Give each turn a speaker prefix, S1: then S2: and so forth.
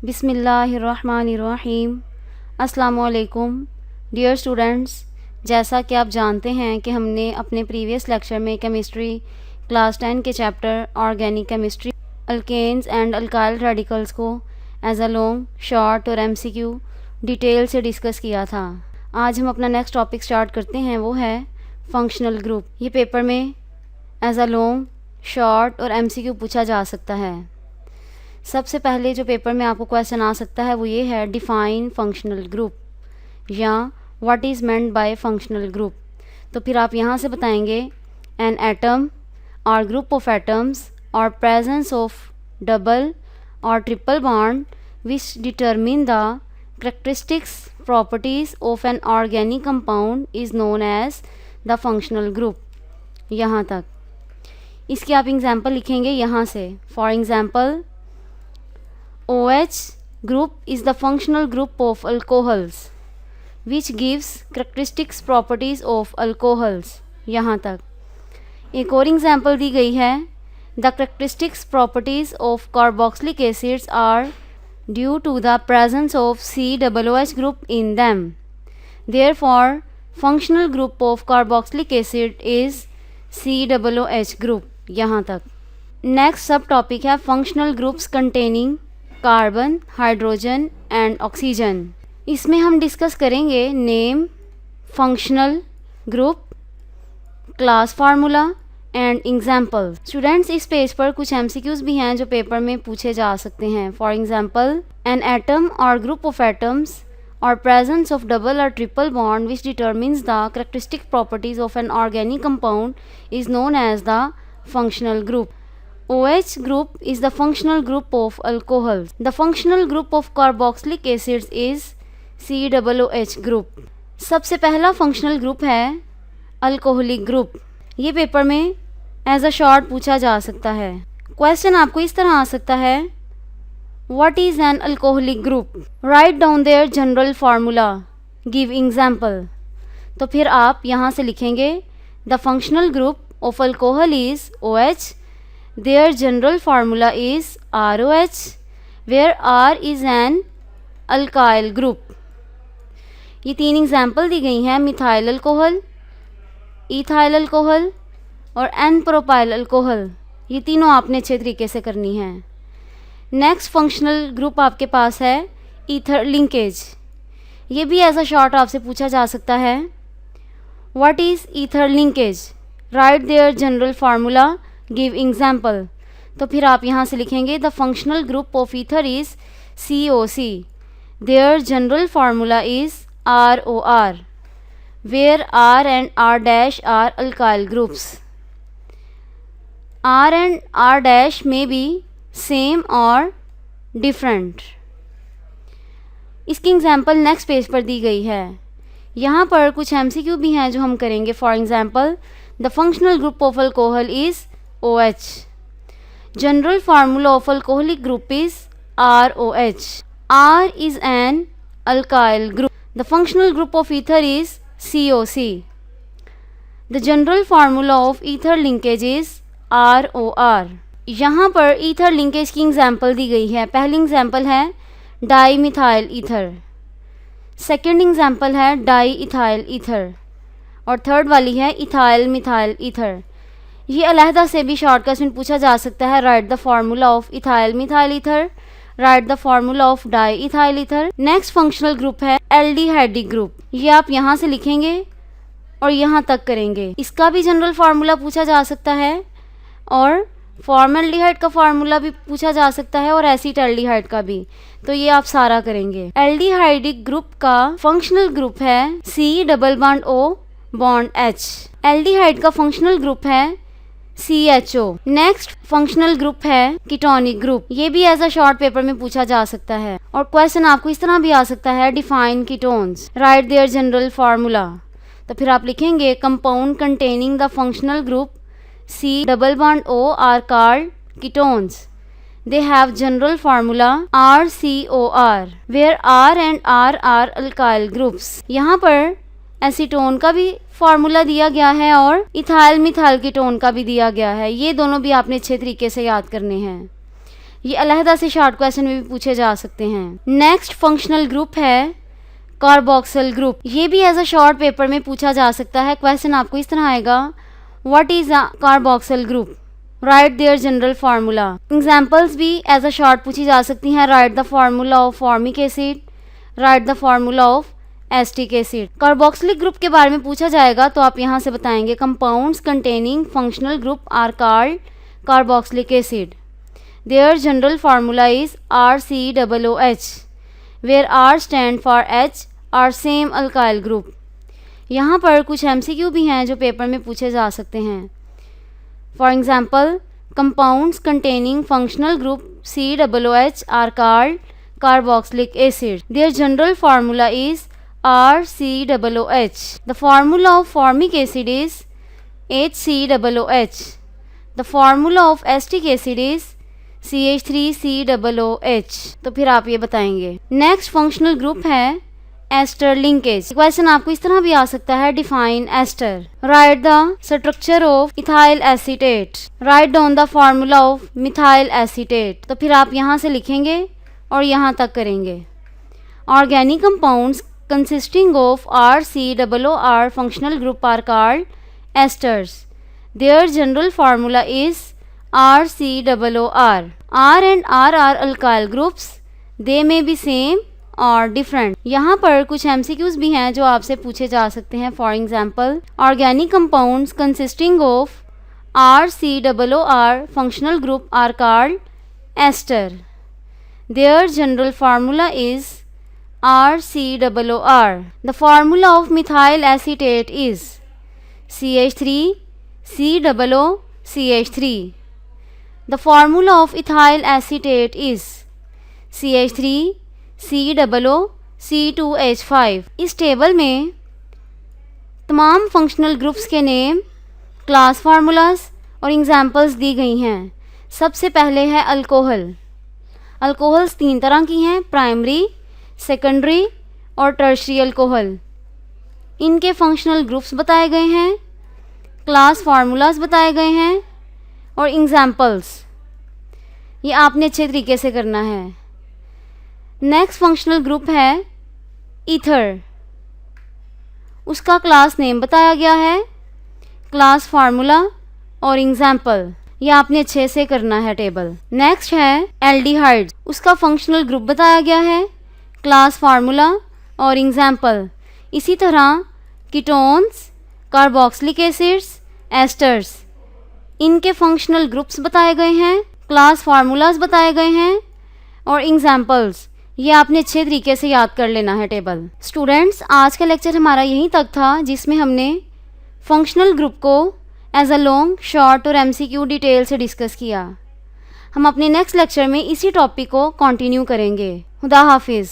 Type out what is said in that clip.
S1: बिस्मिल्लाहिर्रहमानिर्रहीम। अस्सलामुअलैकुम dear students, जैसा कि आप जानते हैं कि हमने अपने प्रीवियस लेक्चर में केमिस्ट्री क्लास 10 के chapter organic chemistry alkanes and alkyl radicals को एज अ लॉन्ग, शॉर्ट और एमसीक्यू डिटेल से डिस्कस किया था। आज हम अपना नेक्स्ट टॉपिक स्टार्ट करते हैं, वो है फंक्शनल ग्रुप। ये पेपर में एज अ लॉन्ग, शॉर्ट और एमसीक्यू पूछा जा सकता है। सबसे पहले जो पेपर में आपको क्वेश्चन आ सकता है वो ये है, डिफाइन फंक्शनल ग्रुप या what is meant by functional group. तो फिर आप यहाँ से बताएंगे एन एटम और ग्रुप ऑफ एटम्स और प्रेजेंस ऑफ डबल और triple bond which determine the characteristics properties of an organic compound is known as the functional group. यहाँ तक इसकी आप एग्जाम्पल लिखेंगे यहाँ से। For example, OH group is the functional group of alcohols which gives characteristics properties of alcohols। यहाँ तक एक और एग्जाम्पल दी गई है, the characteristics properties of carboxylic acids are due to the presence of COOH group in them, therefore functional group of carboxylic acid is COOH group। यहाँ तक next सब topic है functional groups containing carbon, hydrogen and oxygen. इसमें हम discuss करेंगे name, functional group, class formula and example. Students, इस page पर कुछ एमसीक्यूज भी हैं जो पेपर में पूछे जा सकते हैं। फॉर एग्जाम्पल, एन एटम और ग्रुप ऑफ एटम्स और प्रेजेंस ऑफ डबल और triple bond which determines the characteristic properties of an organic compound is known as the functional group. OH group is the functional group of alcohols. The functional group of carboxylic acids is COOH group। सबसे पहला functional group है alcoholic group. ये paper में as a short पूछा जा सकता है। Question आपको इस तरह आ सकता है, what is an alcoholic group, write down their general formula, give example. तो फिर आप यहाँ से लिखेंगे the functional group of alcohol is OH, their general formula is ROH, where R is an alkyl group। ये तीन एग्जाम्पल दी गई हैं, मिथाइल अल्कोहल, इथाइल अल्कोहल और एन प्रोपाइल अल्कोहल। ये तीनों आपने अच्छे तरीके से करनी है। नेक्स्ट फंक्शनल ग्रुप आपके पास है ईथर लिंकेज। ये भी एज अ शॉर्ट आपसे पूछा जा सकता है, what is ether linkage, write their general formula, give example. तो फिर आप यहाँ से लिखेंगे the functional group of ether is COC, their general formula is ROR, where R and R dash are alkyl groups। R and R dash may be same or different। इसकी example next page पर दी गई है। यहाँ पर कुछ MCQ भी हैं जो हम करेंगे। For example, the functional group of alcohol is OH, general formula of alcoholic group is ROH, R is an alkyl group, the functional group of ether is COC, the general formula of ether linkage is ROR। यहाँ पर ether linkage की example दी गई है। पहली example है di methyl ether, second example है di ethyl ether और third वाली है इथाइल मिथाइल ईथर। ये अलहदा से भी शॉर्ट क्वेश्चन पूछा जा सकता है, right the formula of ethyl methyl ether, right the formula of di ethyl ether. Next functional group है एल्डिहाइडिक ग्रुप। ये आप यहाँ से लिखेंगे और यहाँ तक करेंगे। इसका भी जनरल फार्मूला पूछा जा सकता है और फॉर्मल्डिहाइड का फार्मूला भी पूछा जा सकता है और एसीटल्डिहाइड का भी। तो ये आप सारा करेंगे। एल्डिहाइडिक ग्रुप का फंक्शनल ग्रुप है C+O बॉन्ड H। एल्डिहाइड का फंक्शनल ग्रुप है CHO। नेक्स्ट फंक्शनल ग्रुप है कीटोनिक ग्रुप। ये भी एज अ शॉर्ट पेपर में पूछा जा सकता है और क्वेश्चन आपको इस तरह भी आ सकता है, define ketones, write their general formula. तो फिर आप लिखेंगे compound containing the functional group C+O are called ketones, they have general formula RCOR, where R and R are alkyl groups. यहाँ पर एसीटोन का भी फार्मूला दिया गया है और इथाइल मिथाइल कीटोन का भी दिया गया है। ये दोनों भी आपने अच्छे तरीके से याद करने हैं। ये अलहदा से शॉर्ट क्वेश्चन में भी पूछे जा सकते हैं। नेक्स्ट फंक्शनल ग्रुप है कार्बोक्सिल ग्रुप। ये भी एज अ शॉर्ट पेपर में पूछा जा सकता है। क्वेश्चन आपको इस तरह आएगा, what is a carboxyl group, write their general formula. Examples भी एज अ शॉर्ट पूछी जा सकती हैं, write the formula of formic acid, write the formula of acetic acid. Carboxylic group के बारे में पूछा जाएगा तो आप यहाँ से बताएंगे, compounds containing functional group are called carboxylic acid, their general formula is RCOOH, where R stand for H or same alkyl group। यहाँ पर कुछ MCQ भी हैं जो पेपर में पूछे जा सकते हैं। For example, compounds containing functional group COOH are called carboxylic acid, their general formula is RCOOH। The formula of formic acid is HCOOH। The formula of acetic acid is CH3COOH। तो फिर आप ये बताएंगे। नेक्स्ट फंक्शनल ग्रुप है ester linkage. Question आपको इस तरह भी आ सकता है, define ester, write the structure of ethyl acetate, write down the formula of methyl acetate. तो फिर आप यहाँ से लिखेंगे और यहाँ तक करेंगे। Organic compounds consisting of RCOOR functional group are called esters, their general formula is RCOOR। R and R are alkyl groups, they may be same और डिफरेंट। यहाँ पर कुछ MCQs भी हैं जो आपसे पूछे जा सकते हैं। For example, organic compounds consisting of RCOOR functional group are called ester, their general formula is RCOOR। The formula of methyl acetate is CH3COOCH3। The formula of ethyl acetate is CH3COOC2H5। इस table में तमाम functional groups के name, class formulas और examples दी गई हैं। सबसे पहले है अल्कोहल। अल्कोहल्स 3 तरह की हैं, प्राइमरी, सेकेंडरी और टर्शियरी अल्कोहल। इनके फंक्शनल ग्रुप्स बताए गए हैं, क्लास फार्मूलाज बताए गए हैं और एग्जाम्पल्स। ये आपने अच्छे तरीके से करना है। नेक्स्ट फंक्शनल ग्रुप है ईथर। उसका क्लास नेम बताया गया है, क्लास फार्मूला और एग्जाम्पल। ये आपने अच्छे से करना है टेबल। नेक्स्ट है एल्डिहाइड। उसका फंक्शनल ग्रुप बताया गया है, क्लास फार्मूला और एग्जाम्पल। इसी तरह कीटोन्स, कार्बोक्सिलिक एसिड्स, एस्टर्स, इनके फंक्शनल ग्रुप्स बताए गए हैं, क्लास फार्मूलाज बताए गए हैं और एग्जाम्पल्स। ये आपने अच्छे तरीके से याद कर लेना है टेबल। स्टूडेंट्स, आज का लेक्चर हमारा यहीं तक था, जिसमें हमने फंक्शनल ग्रुप को एज अ लॉन्ग, शॉर्ट और MCQ डिटेल से डिस्कस किया। हम अपने नेक्स्ट लेक्चर में इसी टॉपिक को कंटिन्यू करेंगे। खुदा हाफिज़।